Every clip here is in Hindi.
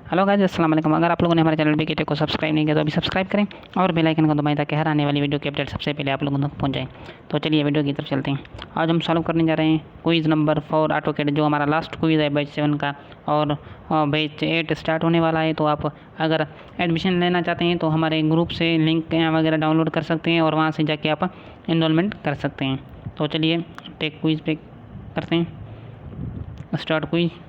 हेलो गाइस, अस्सलाम वालेकुम। अगर आप लोगों ने हमारे चैनल बीके टेक को सब्सक्राइब नहीं किया तो अभी सब्सक्राइब करें और बेल आइकन को दबाएं ताकि हर आने वाली वीडियो की अपडेट सबसे पहले आप लोगों तक पहुंच जाए। तो चलिए वीडियो की तरफ चलते हैं। आज हम सॉल्व करने जा रहे हैं क्विज़ नंबर 4 ऑटोकैड, जो हमारा लास्ट क्विज़ है बैच 7 का, और बैच 8 स्टार्ट होने वाला है। तो आप अगर एडमिशन लेना चाहते हैं तो हमारे ग्रुप से लिंक वगैरह डाउनलोड कर सकते हैं और वहाँ से जाके आप इनरोलमेंट कर सकते हैं। तो चलिए टेक क्विज़ पे करते हैं स्टार्ट क्विज़।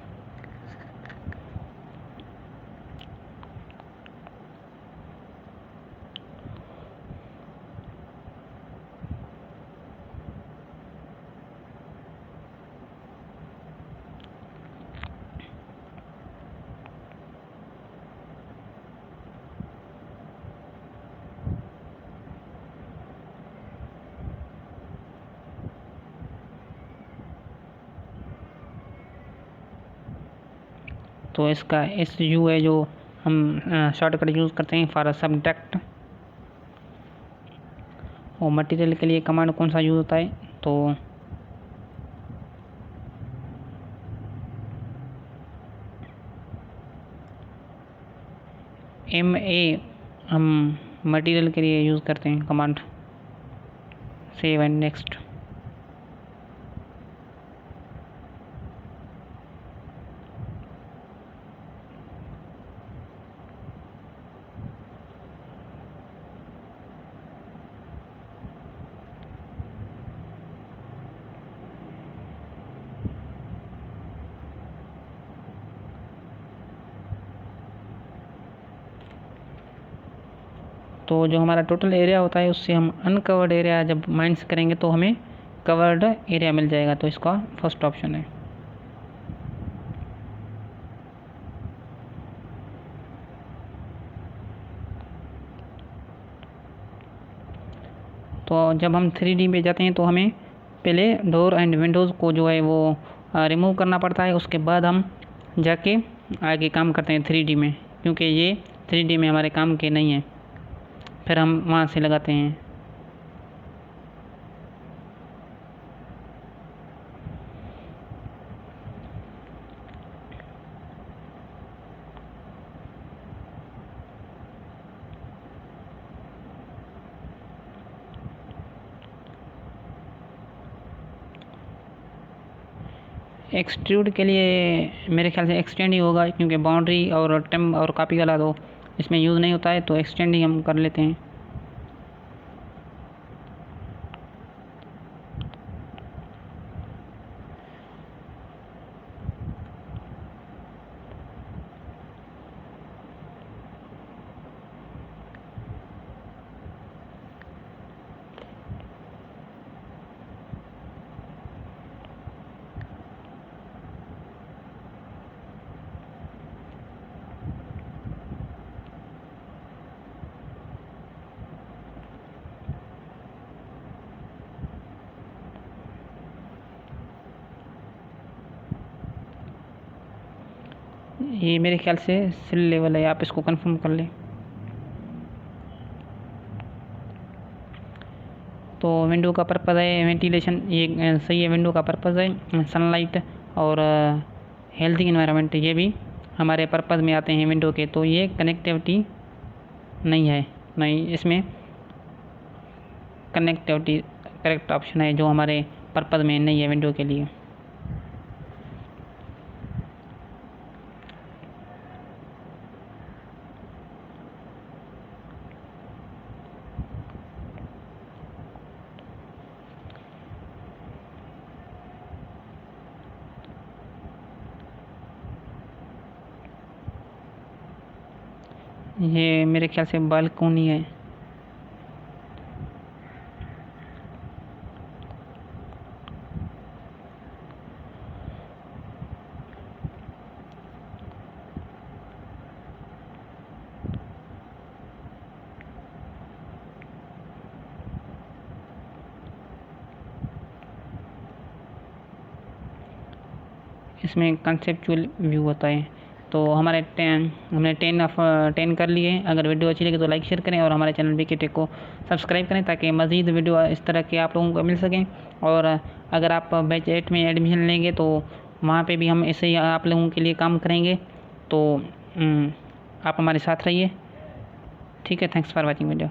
तो इसका एस यू है जो हम शॉर्टकट यूज़ करते हैं फॉर सब्जेक्ट। और मटेरियल के लिए कमांड कौन सा यूज़ होता है, तो MA हम मटेरियल के लिए यूज़ करते हैं कमांड। Save and next. तो जो हमारा टोटल एरिया होता है उससे हम अनकवर्ड एरिया जब माइनस करेंगे तो हमें कवर्ड एरिया मिल जाएगा। तो इसका फर्स्ट ऑप्शन है। तो जब हम 3D में जाते हैं तो हमें पहले डोर एंड विंडोज़ को जो है वो रिमूव करना पड़ता है, उसके बाद हम जाके आगे काम करते हैं 3D में, क्योंकि ये 3D में हमारे काम के नहीं हैं। फिर हम वहाँ से लगाते हैं। एक्सट्रूड के लिए मेरे ख्याल से एक्सटेंड ही होगा, क्योंकि बाउंड्री और टेम और कॉपी वाला तो इसमें यूज़ नहीं होता है, तो एक्सटेंड ही हम कर लेते हैं। ये मेरे ख्याल से सिल लेवल है, आप इसको कंफर्म कर लें। तो विंडो का पर्पज़ है वेंटिलेशन, ये सही है। विंडो का पर्पज़ है सनलाइट और हेल्दी इन्वायरमेंट, ये भी हमारे पर्पज़ में आते हैं विंडो के। तो ये कनेक्टिविटी नहीं है, नहीं, इसमें कनेक्टिविटी करेक्ट ऑप्शन है जो हमारे पर्पज़ में नहीं है विंडो के लिए। ये मेरे ख्याल से बालकोनी है। इसमें कंसेप्चुअल व्यू होता है। तो हमने 10 कर लिए। अगर वीडियो अच्छी लगे तो लाइक शेयर करें और हमारे चैनल बीके टेक को सब्सक्राइब करें ताकि मज़ीद वीडियो इस तरह के आप लोगों को मिल सकें। और अगर आप बैच 8 में एडमिशन लेंगे तो वहाँ पे भी हम ऐसे ही आप लोगों के लिए काम करेंगे। तो आप हमारे साथ रहिए। ठीक है, थैंक्स फॉर वॉचिंग वीडियो।